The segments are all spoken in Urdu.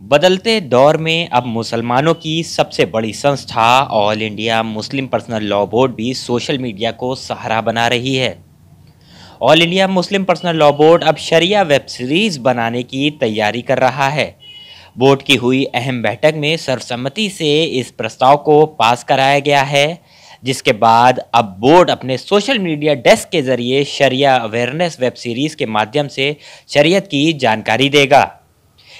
بدلتے دور میں اب مسلمانوں کی سب سے بڑی سنستھا All India Muslim Personal Law Board بھی سوشل میڈیا کو سہارا بنا رہی ہے۔ All India Muslim Personal Law Board اب شریعہ ویب سیریز بنانے کی تیاری کر رہا ہے۔ بورڈ کی ہوئی اہم بیٹھک میں سرسمتی سے اس پرستاؤ کو پاس کرایا گیا ہے، جس کے بعد اب بورڈ اپنے سوشل میڈیا ڈیسک کے ذریعے شریعہ اویئرنیس ویب سیریز کے مادھیم سے شریعت کی جانکاری دے گا۔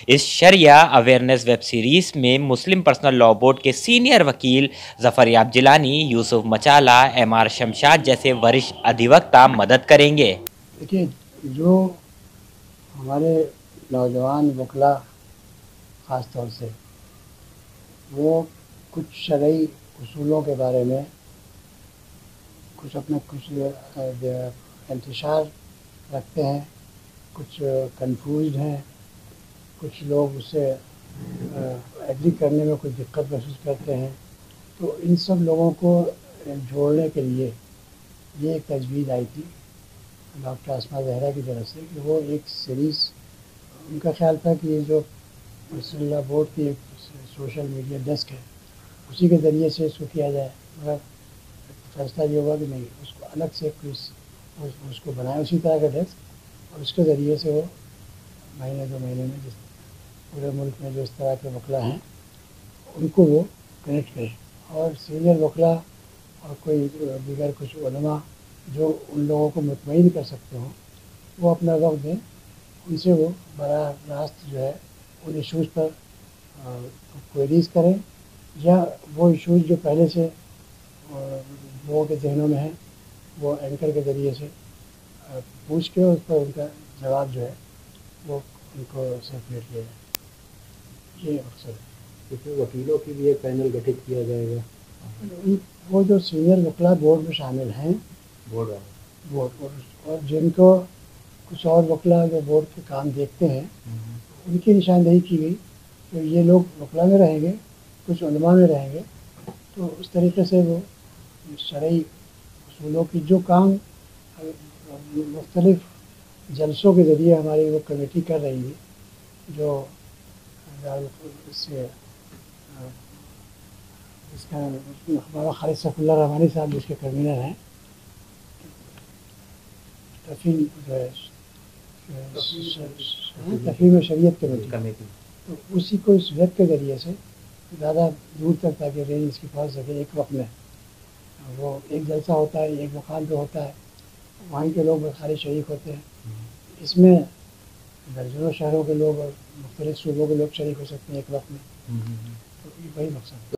اس شریعہ اویئرنیس ویب سیریز میں مسلم پرسنل لاء بورڈ کے سینئر وکیل ظفریاب جیلانی، یوسف مچالہ، ایم آر شمشاد جیسے ورش ادھیوکتا مدد کریں گے۔ دیکھیے، جو ہمارے نوجوان وکلا خاص طور سے وہ کچھ شرعی اصولوں کے بارے میں کچھ انتشار رکھتے ہیں، کچھ کنفیوزڈ ہیں، کچھ لوگ اس سے ایگری کرنے میں کچھ دقت محسوس کرتے ہیں، تو ان سب لوگوں کو جوڑنے کے لیے یہ ایک تجویز آئی تھی ڈاکٹر اسما زہرا کی طرف سے کہ وہ ایک سیریز، ان کا خیال تھا کہ یہ جو پرسنل لاء بورڈ کی ایک سوشل میڈیا ڈیسک ہے اسی کے ذریعے سے اس کو کیا جائے، مگر فیصلہ یہ ہوا کہ نہیں، اس کو الگ سے اس کو بنائے اسی طرح کا ڈیسک، اور اس کے ذریعے سے وہ مہینے دو مہینے میں جس پورے ملک میں جو اس طرح کے وکلا ہیں ان کو وہ کنیکٹ کریں، اور سینئر وکلا اور کوئی دیگر کچھ علماء جو ان لوگوں کو مطمئن کر سکتے ہوں وہ اپنا وقت دیں، ان سے وہ براہ راست جو ہے ان ایشوز پر کوئریز کریں، یا وہ ایشوز جو پہلے سے لوگوں کے ذہنوں میں ہیں وہ اینکر کے ذریعے سے پوچھ کے اس پر ان کا جواب جو ہے وہ ان کو سرکولیٹ کیا جائے، یہ مقصد ہے۔ اس میں وکیلوں کے لیے پینل گٹھت کیا جائے گا، وہ جو سینئر وکلا بورڈ میں شامل ہیں بورڈ اور جن کو کچھ اور وکلا جو بورڈ کے کام دیکھتے ہیں ان کی نشاندہی کی گئی، تو یہ لوگ وکلا میں رہیں گے، کچھ علماء میں رہیں گے، تو اس طریقے سے وہ شرعی اصولوں کی جو کام مختلف جلسوں کے ذریعے ہماری وہ کمیٹی کر رہی ہے، جو اس کا ہمارا خالد صف اللہ رحمانی صاحب جس کے کنوینر ہیں، تفہیم شریعت کمیٹی، تو اسی کو اس ویب کے ذریعے سے زیادہ دور تک تاکہ رینج اس کی پہنچ سکے، ایک وقت میں وہ ایک جلسہ ہوتا ہے، ایک مقام پہ ہوتا ہے، وہاں کے لوگ سارے شریک ہوتے ہیں، اس میں درجنوں شہروں کے لوگ اور مختلف صوبوں کے لوگ شریک ہو سکتے ہیں ایک وقت میں، تو یہ وہی مقصد ہے۔